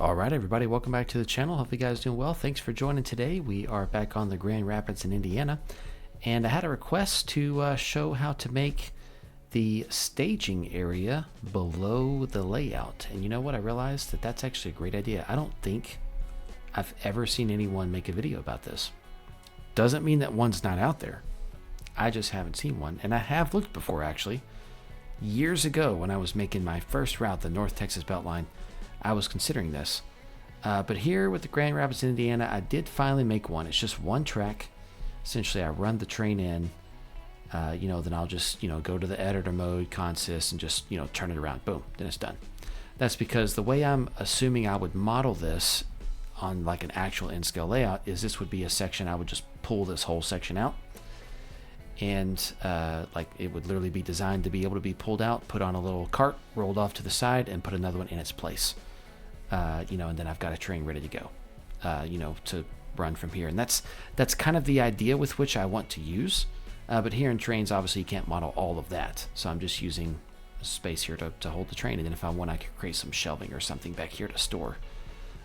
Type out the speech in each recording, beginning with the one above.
All right, everybody, welcome back to the channel. Hope you guys are doing well. Thanks for joining today. We are back on the Grand Rapids in Indiana, and I had a request to show how to make the staging area below the layout. And you know what? I realized that that's actually a great idea. I don't think I've ever seen anyone make a video about this. Doesn't mean that one's not out there. I just haven't seen one, and I have looked before, actually. Years ago, when I was making my first route, the North Texas Beltline, I was considering this. But here with the Grand Rapids in Indiana, I did finally make one. It's just one track. Essentially, I run the train in, then I'll just, go to the editor mode, consist, and just, turn it around. Boom, then it's done. That's because the way I'm assuming I would model this on like an actual in-scale layout is this would be a section. I would just pull this whole section out. And like it would literally be designed to be able to be pulled out, put on a little cart, rolled off to the side, and put another one in its place. And then I've got a train ready to go, to run from here. And that's kind of the idea with which I want to use. But here in Trainz, obviously you can't model all of that. So I'm just using space here to hold the train. And then if I want, I could create some shelving or something back here to store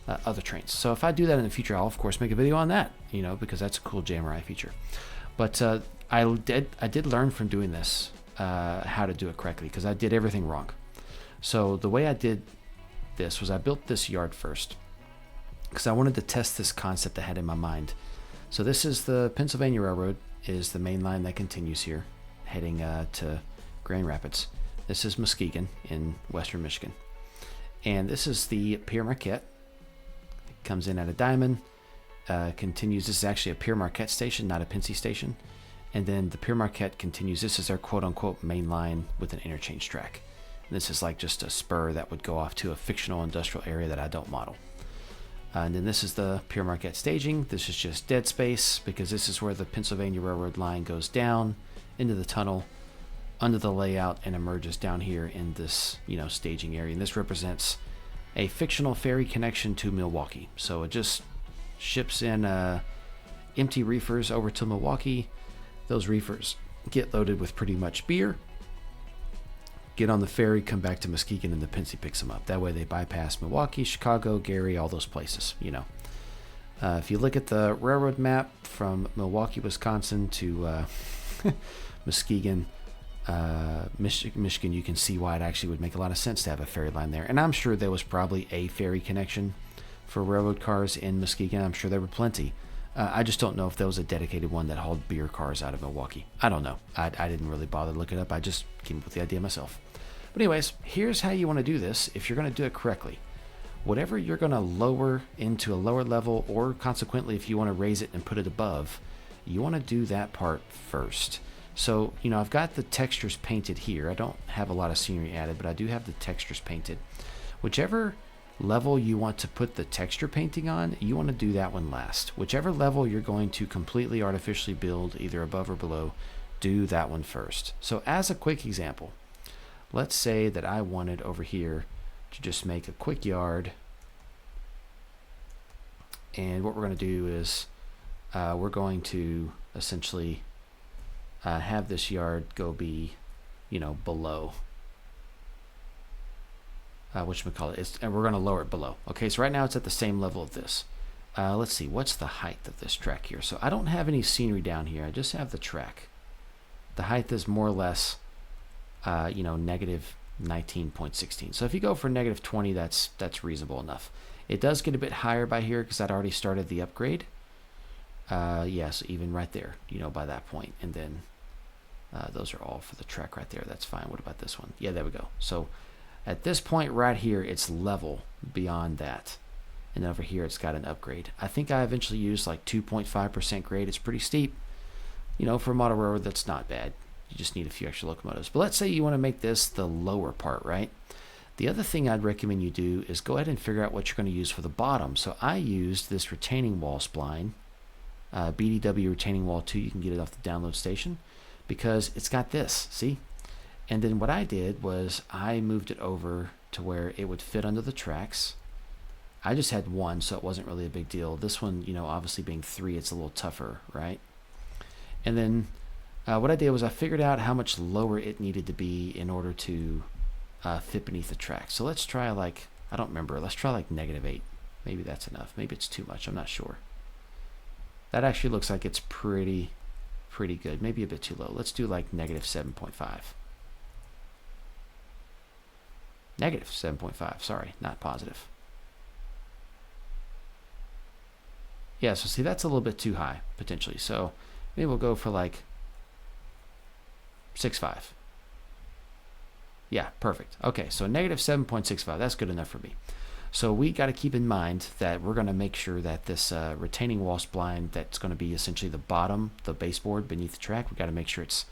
other trains. So if I do that in the future, I'll of course make a video on that, because that's a cool GR&I feature. But I did learn from doing this how to do it correctly, because I did everything wrong. So the way I did this was I built this yard first because I wanted to test this concept I had in my mind. So this is the Pennsylvania Railroad, is the main line that continues here heading to Grand Rapids. This is Muskegon in western Michigan, and this is the Pierre Marquette. It comes in at a diamond, continues. This is actually a Pierre Marquette station, not a Pennsy station. And then the Pierre Marquette continues. This is their quote-unquote main line with an interchange track. And this is like just a spur that would go off to a fictional industrial area that I don't model. And then this is the Pierre Marquette staging. This is just dead space because this is where the Pennsylvania Railroad line goes down into the tunnel under the layout and emerges down here in this, staging area. And this represents a fictional ferry connection to Milwaukee. So it just ships in empty reefers over to Milwaukee. Those reefers get loaded with pretty much beer, get on the ferry, come back to Muskegon, and the Pennsy picks them up. That way they bypass Milwaukee, Chicago, Gary, all those places, If you look at the railroad map from Milwaukee, Wisconsin to Muskegon, Michigan, you can see why it actually would make a lot of sense to have a ferry line there. And I'm sure there was probably a ferry connection for railroad cars in Muskegon. I'm sure there were plenty. I just don't know if there was a dedicated one that hauled beer cars out of Milwaukee. I don't know. I didn't really bother to look it up. I just came up with the idea myself. But anyways, here's how you want to do this if you're going to do it correctly. Whatever you're going to lower into a lower level, or consequently if you want to raise it and put it above, you want to do that part first. So, I've got the textures painted here. I don't have a lot of scenery added, but I do have the textures painted. Whichever level you want to put the texture painting on, you want to do that one last. Whichever level you're going to completely artificially build, either above or below, do that one first. So as a quick example, let's say that I wanted over here to just make a quick yard, and what we're going to do is we're going to essentially have this yard go be below whatchamacallit, and we're going to lower it below. Okay, so right now it's at the same level of this. Let's see, what's the height of this track here? So I don't have any scenery down here. I just have the track. The height is more or less, negative 19.16. So if you go for negative 20, that's reasonable enough. It does get a bit higher by here because I'd already started the upgrade. Yes, even right there, by that point. And then those are all for the track right there. That's fine. What about this one? Yeah, there we go. So at this point right here, it's level beyond that. And over here, it's got an upgrade. I think I eventually used like 2.5% grade. It's pretty steep. For a model railroad, that's not bad. You just need a few extra locomotives. But let's say you want to make this the lower part, right? The other thing I'd recommend you do is go ahead and figure out what you're going to use for the bottom. So I used this retaining wall spline, BDW retaining wall 2. You can get it off the download station because it's got this, see? And then what I did was I moved it over to where it would fit under the tracks. I just had one, so it wasn't really a big deal. This one, obviously being 3, it's a little tougher, right? And then what I did was I figured out how much lower it needed to be in order to fit beneath the track. So let's try like I don't remember. Let's try like -8. Maybe that's enough. Maybe it's too much. I'm not sure. That actually looks like it's pretty good. Maybe a bit too low. Let's do like -7.5. -7.5. Sorry, not positive. Yeah, so see, that's a little bit too high, potentially. So maybe we'll go for like 6.5. Yeah, perfect. Okay, so -7.65. That's good enough for me. So we got to keep in mind that we're going to make sure that this retaining wall spline that's going to be essentially the bottom, the baseboard beneath the track, we got to make sure it's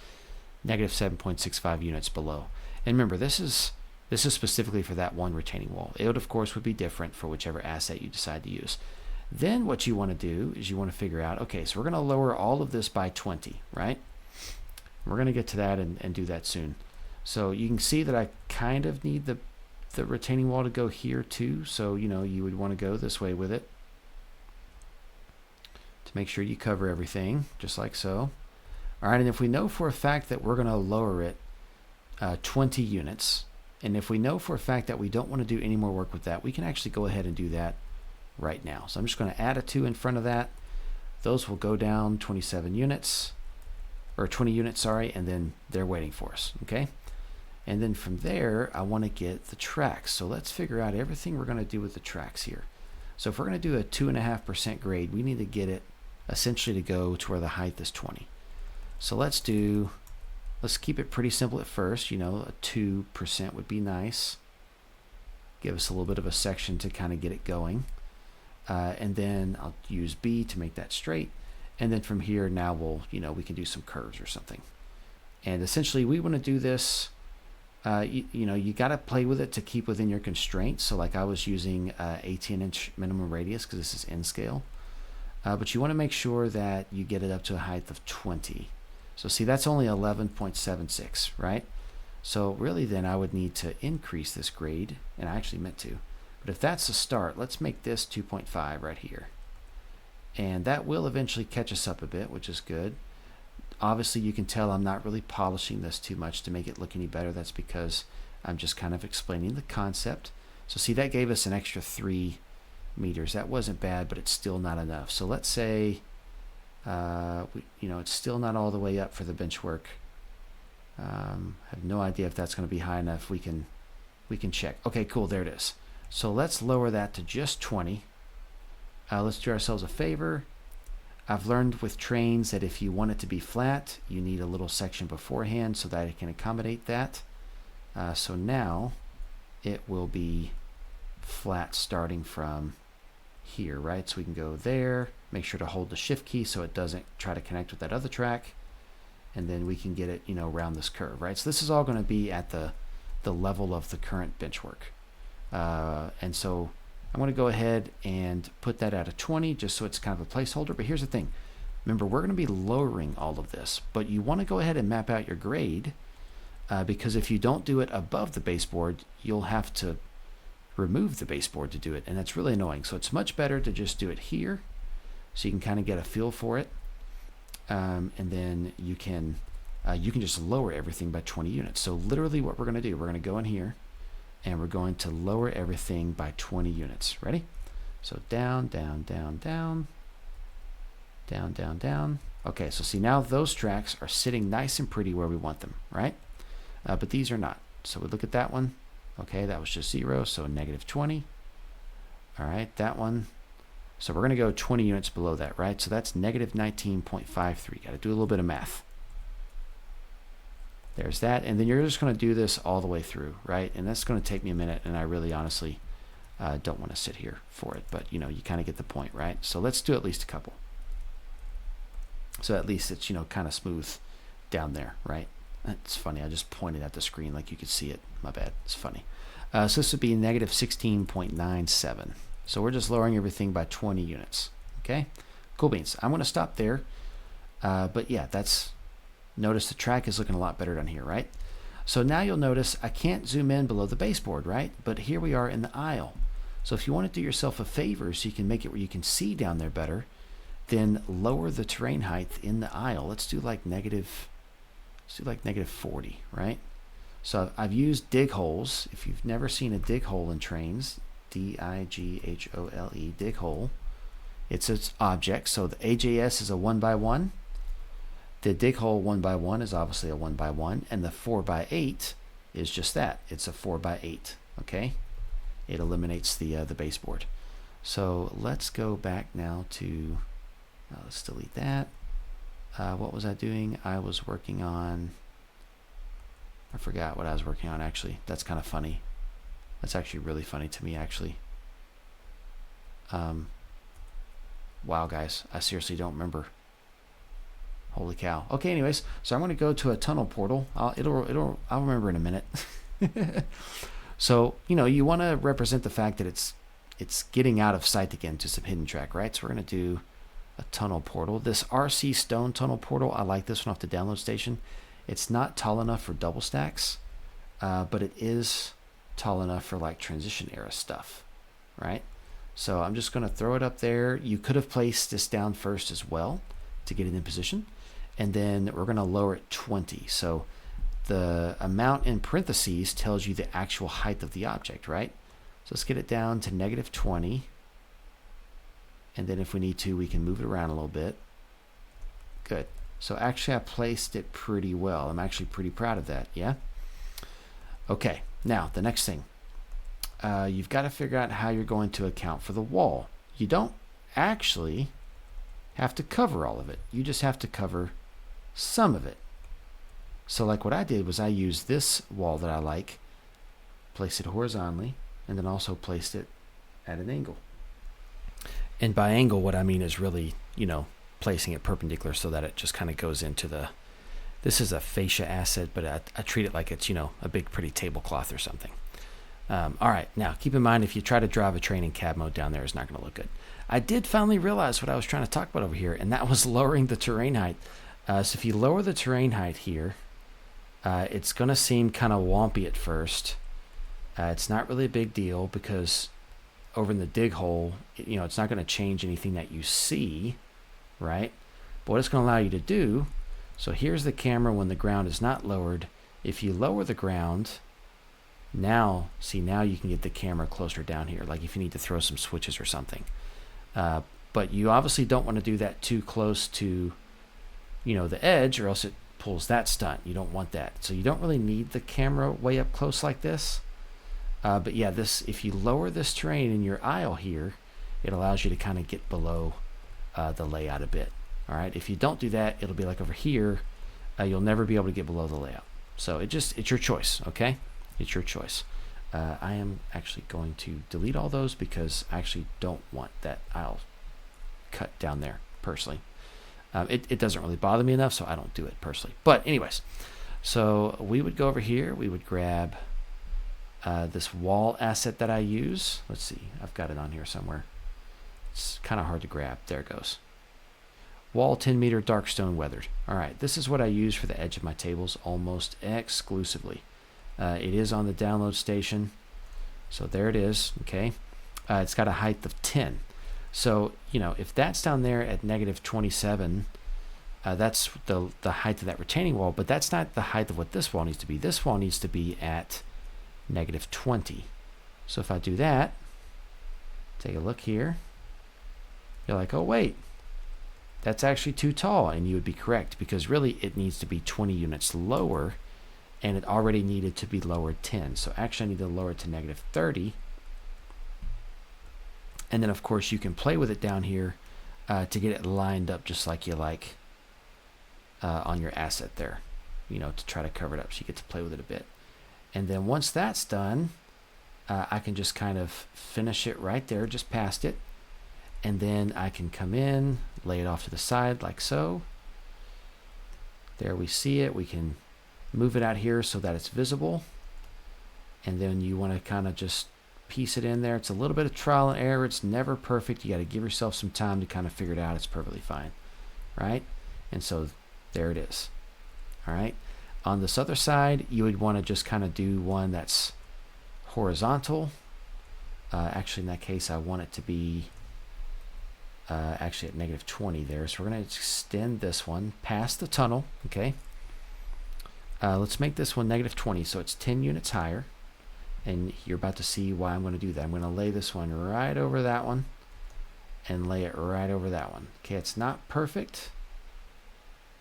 -7.65 units below. And remember, this is specifically for that one retaining wall. It would, of course, would be different for whichever asset you decide to use. Then what you want to do is you want to figure out, okay, so we're going to lower all of this by 20, right? We're going to get to that and do that soon. So you can see that I kind of need the retaining wall to go here too. So, you know, you would want to go this way with it to make sure you cover everything, just like so. All right, and if we know for a fact that we're going to lower it 20 units, and if we know for a fact that we don't want to do any more work with that, we can actually go ahead and do that right now. So I'm just going to add a 2 in front of that. Those will go down 27 units, or 20 units, sorry, and then they're waiting for us, okay? And then from there, I want to get the tracks. So let's figure out everything we're going to do with the tracks here. So if we're going to do a 2.5% grade, we need to get it essentially to go to where the height is 20. So let's keep it pretty simple at first. You know, a 2% would be nice. Give us a little bit of a section to kind of get it going. And then I'll use B to make that straight. And then from here, now we can do some curves or something. And essentially we want to do this, you got to play with it to keep within your constraints. So like I was using 18-inch minimum radius because this is N scale. But you want to make sure that you get it up to a height of 20. So see, that's only 11.76, right? So really then I would need to increase this grade, and I actually meant to. But if that's the start, let's make this 2.5 right here. And that will eventually catch us up a bit, which is good. Obviously, you can tell I'm not really polishing this too much to make it look any better. That's because I'm just kind of explaining the concept. So see, that gave us an extra 3 meters. That wasn't bad, but it's still not enough. So let's say, it's still not all the way up for the bench work. I have no idea if that's going to be high enough. We can check. Okay, cool. There it is. So let's lower that to just 20. Let's do ourselves a favor. I've learned with Trainz that if you want it to be flat, you need a little section beforehand so that it can accommodate that. So now it will be flat starting from here, right? So we can go there, make sure to hold the shift key so it doesn't try to connect with that other track. And then we can get it, around this curve, right? So this is all going to be at the level of the current bench work. And so I'm going to go ahead and put that at a 20 just so it's kind of a placeholder. But here's the thing. Remember, we're going to be lowering all of this, but you want to go ahead and map out your grade because if you don't do it above the baseboard, you'll have to remove the baseboard to do it. And that's really annoying. So it's much better to just do it here so you can kind of get a feel for it. And then you can just lower everything by 20 units. So literally what we're going to do, we're going to go in here and we're going to lower everything by 20 units. Ready? So down, down, down, down, down, down, down. Okay, so see now those tracks are sitting nice and pretty where we want them, right? But these are not. So we look at that one. Okay, that was just 0, so -20. All right, that one. So we're going to go 20 units below that, right? So that's -19.53. Got to do a little bit of math. There's that. And then you're just going to do this all the way through, right? And that's going to take me a minute, and I really honestly don't want to sit here for it. But, you kind of get the point, right? So let's do at least a couple. So at least it's, kind of smooth down there, right? It's funny. I just pointed at the screen like you could see it. My bad. It's funny. So this would be -16.97. So we're just lowering everything by 20 units. Okay? Cool beans. I'm going to stop there. But yeah, notice the track is looking a lot better down here, right? So now you'll notice I can't zoom in below the baseboard, right? But here we are in the aisle. So if you want to do yourself a favor so you can make it where you can see down there better, then lower the terrain height in the aisle. Let's do like -40, right? So I've used dig holes. If you've never seen a dig hole in Trainz, D-I-G-H-O-L-E, dig hole, it's its object. So the AJS is a 1x1. The dig hole 1x1 is obviously a 1x1, and the 4x8 is just that. It's a 4x8. Okay, it eliminates the baseboard. So let's go back now to. Let's delete that. What was I doing? I was working on. I forgot what I was working on actually. That's kind of funny. That's actually really funny to me actually. Wow, guys, I seriously don't remember. Holy cow. Okay, anyways, so I'm going to go to a tunnel portal. I'll remember in a minute. So, you know, you want to represent the fact that it's getting out of sight again to some hidden track, right? So we're going to do a tunnel portal. This RC stone tunnel portal, I like this one off the download station. It's not tall enough for double stacks, but it is tall enough for like transition era stuff, right? So I'm just going to throw it up there. You could have placed this down first as well to get it in position. And then we're going to lower it 20. So the amount in parentheses tells you the actual height of the object, right? So let's get it down to -20. And then if we need to, we can move it around a little bit. Good. So actually I placed it pretty well. I'm actually pretty proud of that, yeah? Okay, now the next thing. You've got to figure out how you're going to account for the wall. You don't actually have to cover all of it. You just have to cover some of it. So like what I did was I used this wall that I like, placed it horizontally, and then also placed it at an angle. And by angle, what I mean is really, you know, placing it perpendicular so that it just kind of goes into the, this is a fascia asset, but I treat it like it's, you know, a big pretty tablecloth or something. All right, now keep in mind if you try to drive a train in cab mode down there, it's not going to look good. I did finally realize what I was trying to talk about over here, and that was lowering the terrain height. So if you lower the terrain height here, it's going to seem kind of wompy at first. It's not really a big deal because over in the dig hole, you know, it's not going to change anything that you see, right? But what it's going to allow you to do, so here's the camera when the ground is not lowered. If you lower the ground, now, see, now you can get the camera closer down here, like if you need to throw some switches or something. But you obviously don't want to do that too close to, you know, the edge, or else it pulls that stunt. You don't want that. So you don't really need the camera way up close like this. But yeah, this, if you lower this terrain in your aisle here, it allows you to kind of get below the layout a bit. All right. If you don't do that, it'll be like over here. You'll never be able to get below the layout. So it's your choice. Okay. It's your choice. I am actually going to delete all those because I actually don't want that aisle cut down there personally. It doesn't really bother me enough, so I don't do it personally. But anyways, so we would go over here. We would grab this wall asset that I use. Let's see. I've got it on here somewhere. It's kind of hard to grab. There it goes. Wall 10 meter dark stone weathered. All right. This is what I use for the edge of my tables almost exclusively. It is on the download station. So there it is. Okay. It's got a height of 10. So, you know, if that's down there at -27, that's the height of that retaining wall, but that's not the height of what this wall needs to be. This wall needs to be at -20. So if I do that, take a look here, you're like, oh, wait, that's actually too tall. And you would be correct, because really it needs to be 20 units lower, and it already needed to be lowered 10. So actually I need to lower it to -30. And then, of course, you can play with it down here to get it lined up just like you like on your asset there, you know, to try to cover it up. So you get to play with it a bit. And then once that's done, I can just kind of finish it right there, just past it. And then I can come in, lay it off to the side like so. There we see it. We can move it out here so that it's visible. And then you want to kind of just piece it in there. It's a little bit of trial and error. It's never perfect. You got to give yourself some time to kind of figure it out. It's perfectly fine, right? And so there it is. All right. On this other side, you would want to just kind of do one that's horizontal. Actually, in that case, I want it to be actually at -20 there. So we're going to extend this one past the tunnel. Okay. Let's make this one negative 20, so it's 10 units higher. And you're about to see why I'm going to do that. I'm going to lay this one right over that one and lay it right over that one. Okay, it's not perfect.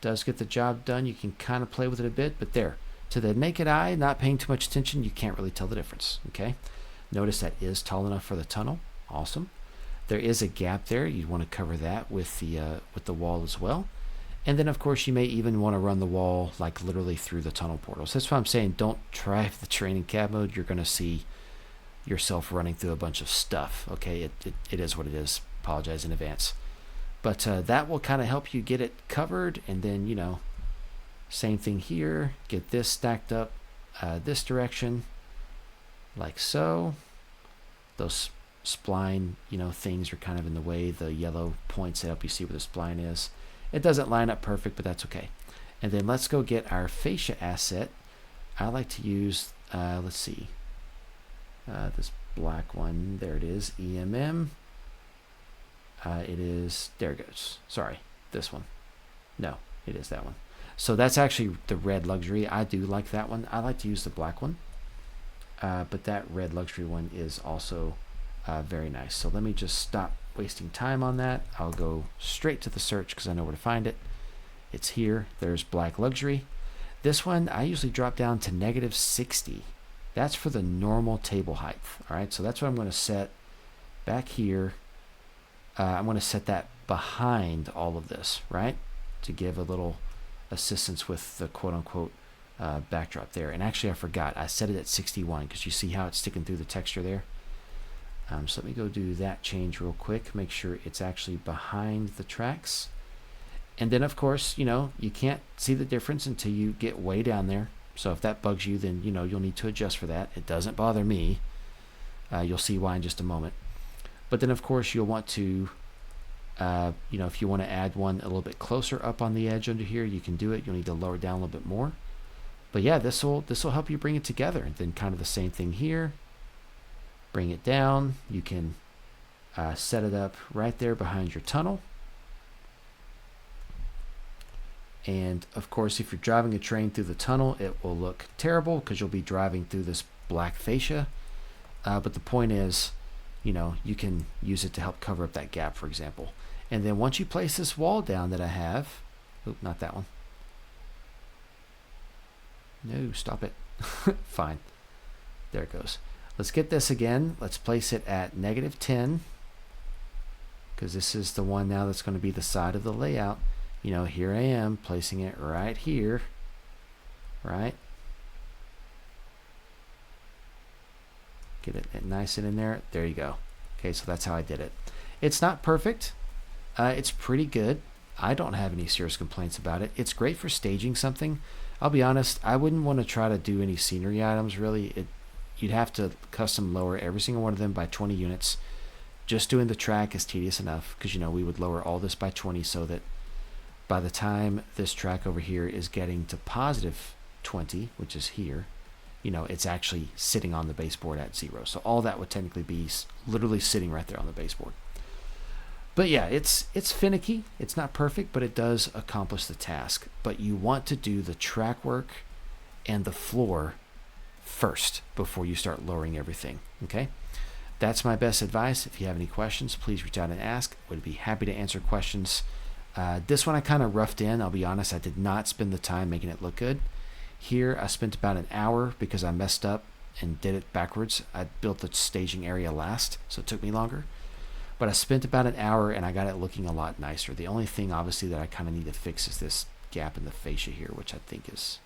Does get the job done. You can kind of play with it a bit, but there. To the naked eye, not paying too much attention, you can't really tell the difference. Okay, notice that is tall enough for the tunnel. Awesome. There is a gap there. You want to cover that with the wall as well. And then, of course, you may even want to run the wall like literally through the tunnel portal. So that's why I'm saying don't drive the train in cab mode. You're going to see yourself running through a bunch of stuff. Okay, it is what it is. Apologize in advance. But that will kind of help you get it covered. And then, you know, same thing here. Get this stacked up this direction like so. Those spline, you know, things are kind of in the way. The yellow points that help you see where the spline is. It doesn't line up perfect, but that's okay. And then let's go get our fascia asset. I like to use, let's see, this black one. There it is, EMM. It is, there it goes. Sorry, this one. No, it is that one. So that's actually the red luxury. I do like that one. I like to use the black one. But that red luxury one is also very nice. So let me just stop wasting time on that. I'll go straight to the search because I know where to find it. It's here. There's black luxury. This one I usually drop down to negative 60. That's for the normal table height. All right, so that's what I'm going to set back here. I'm going to set that behind all of this, right, to give a little assistance with the quote-unquote backdrop there. And actually I forgot, I set it at 61 because you see how it's sticking through the texture there. So let me go do that change real quick, make sure it's actually behind the tracks. And then of course, you know, you can't see the difference until you get way down there. So if that bugs you, then, you know, you'll need to adjust for that. It doesn't bother me. You'll see why in just a moment. But then of course you'll want to, you know, if you want to add one a little bit closer up on the edge under here, you can do it. You'll need to lower it down a little bit more. But yeah, this will help you bring it together. And then kind of the same thing here. Bring it down. You can set it up right there behind your tunnel. And of course, if you're driving a train through the tunnel, it will look terrible because you'll be driving through this black fascia. But the point is, you know, you can use it to help cover up that gap, for example. And then once you place this wall down that I have, oop, not that one. No, stop it. Fine. There it goes. Let's get this again. Let's place it at negative 10 because this is the one now that's going to be the side of the layout. You know, here I am placing it right here, right? Get it nice and in there. There you go. Okay, so that's how I did it. It's not perfect. It's pretty good. I don't have any serious complaints about it. It's great for staging something. I'll be honest, I wouldn't want to try to do any scenery items really. You'd have to custom lower every single one of them by 20 units. Just doing the track is tedious enough because, you know, we would lower all this by 20 so that by the time this track over here is getting to positive 20, which is here, you know, it's actually sitting on the baseboard at 0. So all that would technically be literally sitting right there on the baseboard. But yeah, it's finicky. It's not perfect, but it does accomplish the task. But you want to do the track work and the floor first before you start lowering everything. Okay, that's my best advice. If you have any questions, please reach out and ask. Would be happy to answer questions. This one I kind of roughed in. I'll be honest, I did not spend the time making it look good. Here I spent about an hour because I messed up and did it backwards. I built the staging area last, so it took me longer. But I spent about an hour and I got it looking a lot nicer. The only thing obviously that I kind of need to fix is this gap in the fascia here, which I think is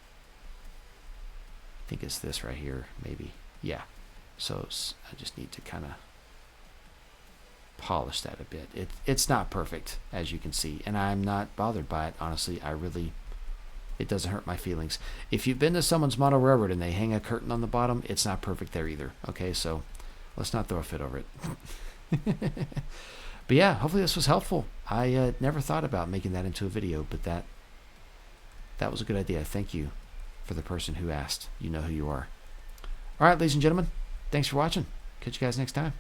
this right here, maybe. Yeah. So I just need to kind of polish that a bit. It's not perfect, as you can see, and I'm not bothered by it. Honestly, it doesn't hurt my feelings. If you've been to someone's model railroad and they hang a curtain on the bottom, it's not perfect there either. Okay, so let's not throw a fit over it. But yeah, hopefully this was helpful. I never thought about making that into a video, but that was a good idea. Thank you for the person who asked. You know who you are. All right, ladies and gentlemen, thanks for watching. Catch you guys next time.